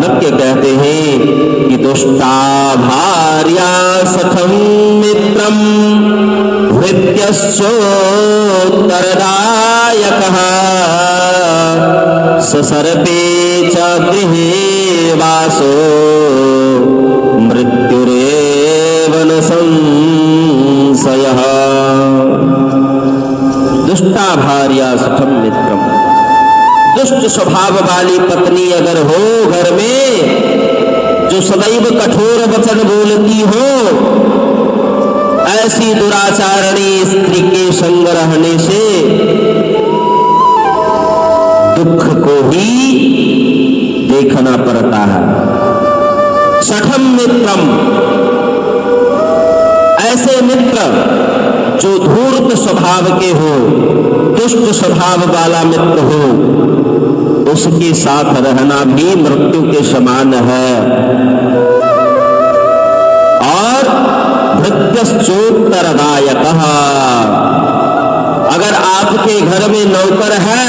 चाणक्य कहते हैं कि दुष्टा भार्या सखम मित्रम भृत्यश्चोत्तरदायकः ससर्पे च गृहे वासो मृत्युरेव न संशयः। दुष्टा भार्या सखम मित्रम, दुष्ट स्वभाव वाली पत्नी अगर हो घर में, जो सदैव कठोर वचन बोलती हो, ऐसी दुराचारणी स्त्री के संग रहने से दुख को ही देखना पड़ता है। सखम मित्रम, ऐसे मित्र जो धूर्त स्वभाव के हो, दुष्ट स्वभाव वाला मित्र हो, उसके साथ रहना भी मृत्यु के समान है। और भृत्यश्चोत्तरदायकः, अगर आपके घर में नौकर है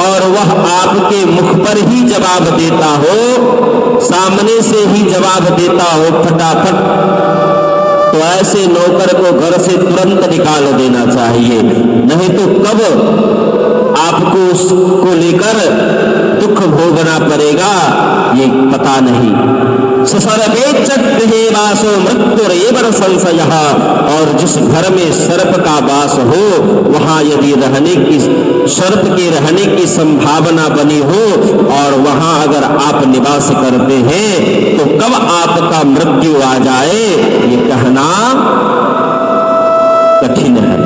और वह आपके मुख पर ही जवाब देता हो, सामने से ही जवाब देता हो फटाफट, तो ऐसे नौकर को घर से तुरंत निकाल देना चाहिए। नहीं तो कब आपको उसको लेकर दुख भोगना पड़ेगा ये पता नहीं। ससर्पे च गृहे वासो मृत्युरेव न संशयः, और जिस घर में सर्प का वास हो, वहां यदि रहने की सर्प के रहने की संभावना बनी हो और वहां अगर आप निवास करते हैं तो कब आपका मृत्यु आ जाए ये कहना कठिन है।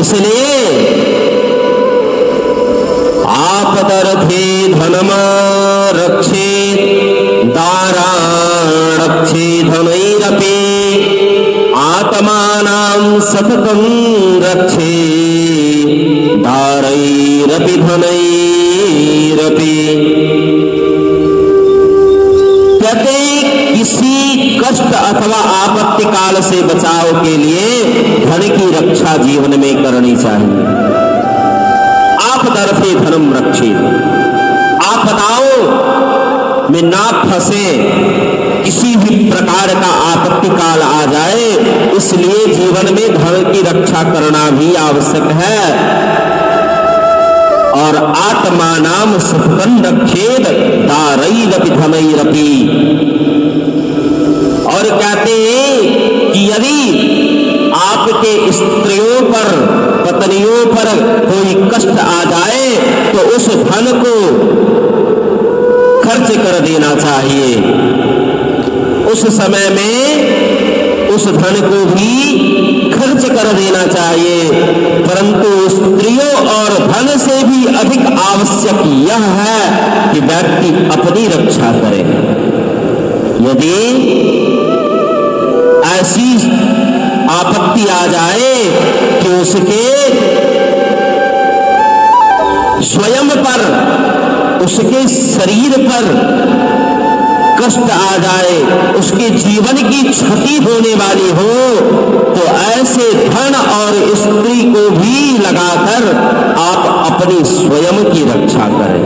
इसलिए आपदर्थे धनम रक्षे दाराण रक्षे धनैरपि आत्मानां सततं रक्षे दारैरपि धनैरपि। कहते किसी कष्ट अथवा आपत्ति काल से बचाव के लिए धन की रक्षा जीवन में करनी चाहिए। आपदर्थे धनम रक्षे, आपदाओं में ना फंसे, किसी भी प्रकार का आपत्ति काल आ जाए, इसलिए जीवन में धन की रक्षा करना भी आवश्यक है। और आत्मानां सुखं रक्षेद दारैरपि धनैरपि। और कहते हैं कि यदि आपके स्त्रियों पर, पत्नियों पर कोई कष्ट आ जाए तो उस धन को खर्च कर देना चाहिए। उस समय में उस धन को भी खर्च कर देना चाहिए। परंतु स्त्रियों और धन से भी अधिक आवश्यक यह है कि व्यक्ति अपनी रक्षा करे। यदि ऐसी आपत्ति आ जाए कि उसके स्वयं पर, उसके शरीर पर कष्ट आ जाए, उसके जीवन की क्षति होने वाली हो, तो ऐसे धन और स्त्री को भी लगाकर आप अपनी स्वयं की रक्षा करें।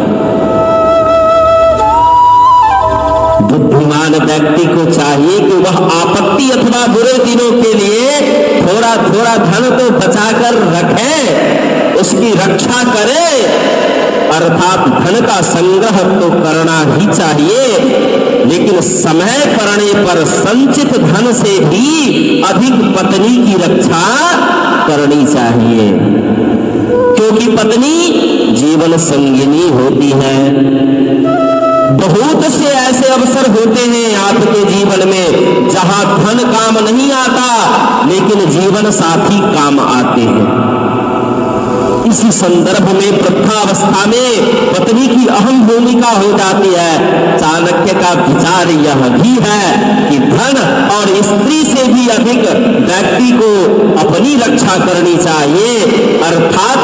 बुद्धिमान व्यक्ति को चाहिए कि वह आपत्ति अथवा बुरे दिनों के लिए थोड़ा थोड़ा धन तो बचाकर रखे, उसकी रक्षा करे। अर्थात धन का संग्रह तो करना ही चाहिए, लेकिन समय पड़ने पर संचित धन से भी अधिक पत्नी की रक्षा करनी चाहिए, क्योंकि पत्नी जीवन संगिनी होती है। बहुत से ऐसे अवसर होते हैं आपके जीवन में जहां धन काम नहीं आता, लेकिन जीवन साथी काम आते हैं। इसी संदर्भ में वृद्धावस्था में पत्नी की अहम भूमिका हो जाती है। चाणक्य का विचार यह भी है कि धन और स्त्री से भी अधिक व्यक्ति को अपनी रक्षा करनी चाहिए। अर्थात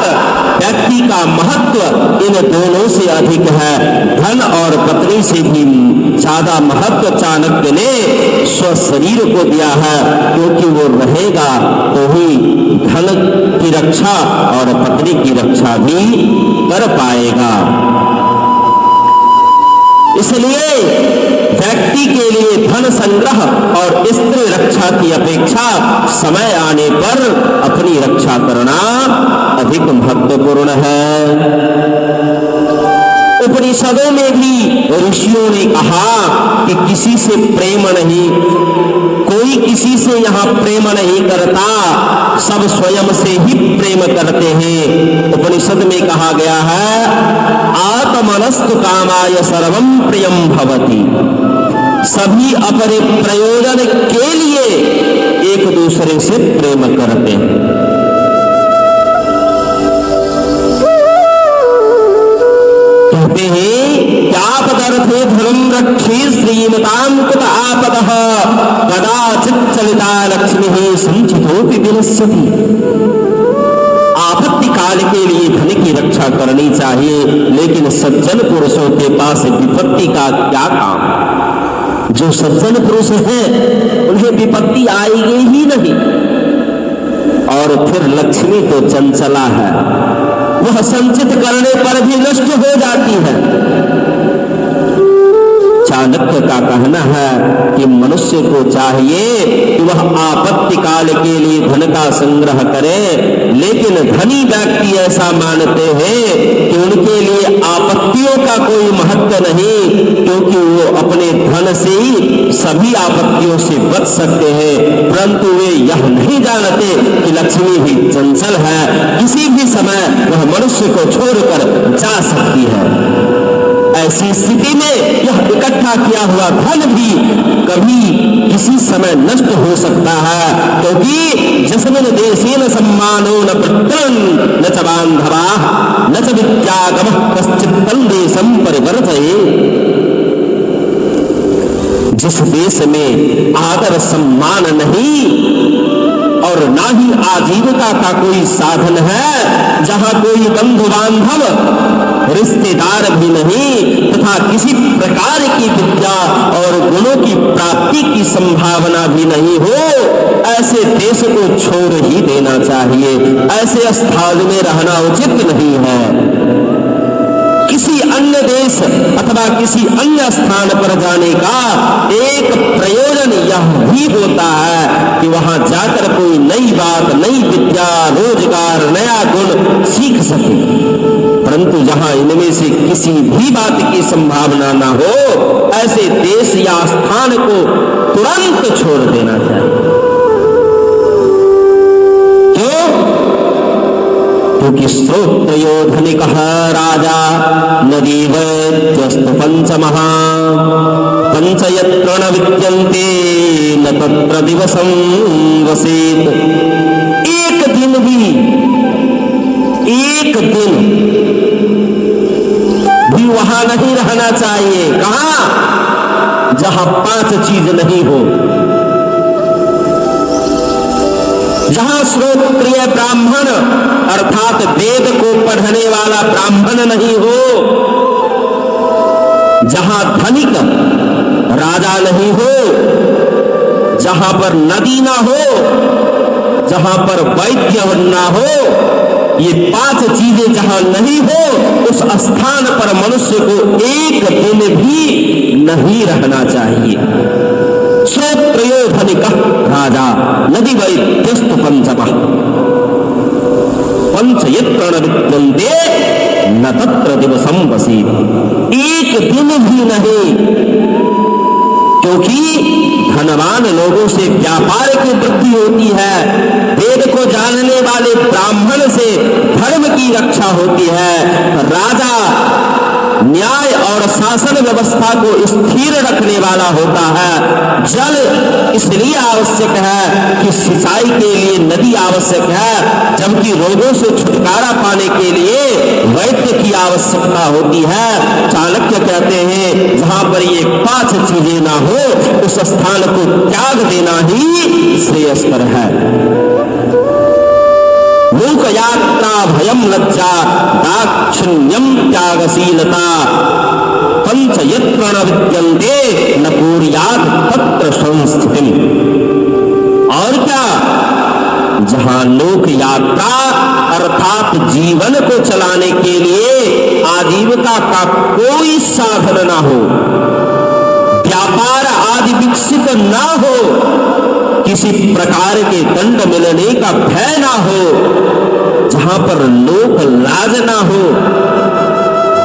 व्यक्ति का महत्व इन दोनों से अधिक है। धन और पत्नी से भी ज्यादा महत्व चाणक्य ने स्व शरीर को दिया है, क्योंकि वो रहेगा तो ही धन की रक्षा और पत्नी की रक्षा भी कर पाएगा। इसलिए व्यक्ति के लिए धन संग्रह और स्त्री रक्षा की अपेक्षा समय आने पर अपनी रक्षा करना अधिक महत्वपूर्ण है। उपनिषदों में भी ऋषियों ने कहा कि किसी से प्रेम नहीं, कोई किसी से यहाँ प्रेम नहीं करता, सब स्वयं से ही प्रेम करते हैं। उपनिषद में कहा गया है आत्मनस्तु कामाय सर्वं प्रियं भवति, सभी अपने प्रयोजन के लिए एक दूसरे से प्रेम करते हैं। कहते हैं क्या पदार्थे धर्म रक्षे श्रीमतां कुत आपदः कदाचित् चलिता लक्ष्मी संचितोपि विनश्यति। आपत्ति काल के लिए धन की रक्षा करनी चाहिए, लेकिन सज्जन पुरुषों के पास विपत्ति का क्या काम। जो सज्जन पुरुष हैं उन्हें विपत्ति आएगी ही नहीं। और फिर लक्ष्मी तो चंचला है, वह संचित करने पर भी नष्ट हो जाती है। चाणक्य का कहना है कि मनुष्य को चाहिए कि वह आपत्ति काल के लिए धन का संग्रह करे, लेकिन धनी व्यक्ति ऐसा मानते हैं कि उनके लिए आपत्तियों का कोई महत्व नहीं, क्योंकि वो अपने धन से ही सभी आपत्तियों से बच सकते हैं। परंतु वे यह नहीं जानते कि लक्ष्मी भी चंचल है, किसी भी समय वह मनुष्य को छोड़कर जा सकती है। ऐसी स्थिति में यह इकट्ठा किया हुआ धन भी कभी किसी समय नष्ट हो सकता है, क्योंकि जस्मिन् देशेन सम्मानो न पुत्रं न च बान्धवाः न च विद्यागमः कश्चित् तं देशं परिवर्तयेत्। जिस देश में आदर सम्मान नहीं और ना ही आजीविका का कोई साधन है, जहां कोई बंधु बांधव रिश्तेदार भी नहीं तथा किसी प्रकार की विद्या और गुणों की प्राप्ति की संभावना भी नहीं हो, ऐसे देश को छोड़ ही देना चाहिए। ऐसे स्थान में रहना उचित नहीं है। किसी अन्य देश अथवा किसी अन्य स्थान पर जाने का एक प्रयोजन यह भी होता है कि वहां जाकर कोई नई बात, नई विद्या, रोजगार, नया गुण सीख सके। परंतु जहां इनमें से किसी भी बात की संभावना ना हो, ऐसे देश या स्थान को तुरंत छोड़ देना चाहिए। क्यों? क्योंकि श्रोत्रयो धनिकः राजा नदी वैद्यस्तु पंचमः पंचयत्र न विद्यन्ते न तत्र दिवसं वसेत्। एक दिन भी वहां नहीं रहना चाहिए। कहां? जहां 5 चीज नहीं हो, जहां श्रोत्रिय ब्राह्मण अर्थात वेद को पढ़ने वाला ब्राह्मण नहीं हो, जहां धनिक राजा नहीं हो, जहां पर नदी ना हो, जहां पर वैद्य ना हो, ये 5 चीजें जहां नहीं हो, उस स्थान पर मनुष्य को एक दिन भी नहीं रहना चाहिए। श्रोत्रयो धनिकः राजा नदी वैद्यस्तु पंचमः पंचयत्र न विद्यन्ते न तत्र दिवसं वसेत्। एक दिन भी नहीं, क्योंकि धनवान लोगों से व्यापार की वृद्धि होती है, वेद को जानने वाले ब्राह्मण से धर्म की रक्षा होती है, राजा न्याय और शासन व्यवस्था को स्थिर रखने वाला होता है। जल इसलिए आवश्यक है कि सिंचाई के लिए नदी आवश्यक है, जबकि रोगों से छुटकारा पाने के लिए वैद्य की आवश्यकता होती है। चाणक्य कहते हैं जहां पर ये 5 चीजें ना हो, उस स्थान को त्याग देना ही श्रेयस्कर है। मूक यात्रा भयम लज्जा दाक्षिण्यम त्यागशीलता पंचयत्र न विद्यन्ते न कुर्यात् तत्र संस्थितिम्। और क्या? जहां लोक यात्रा अर्थात जीवन को चलाने के लिए आजीविका का कोई साधन ना हो, व्यापार आदि विकसित ना हो, किसी प्रकार के दंड मिलने का भय ना हो, जहां पर लोक लाज ना हो,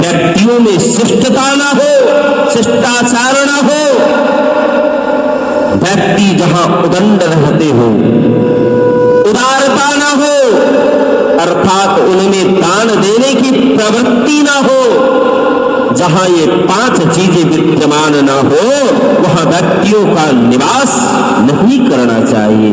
व्यक्तियों में शिष्टता ना हो, शिष्टाचार ना हो, व्यक्ति जहां उदंड रहते हो, उदारता ना हो, अर्थात उनमें दान देने की प्रवृत्ति ना हो, जहां ये 5 चीजें विद्यमान ना हो, वहां व्यक्तियों का निवास नहीं करना चाहिए।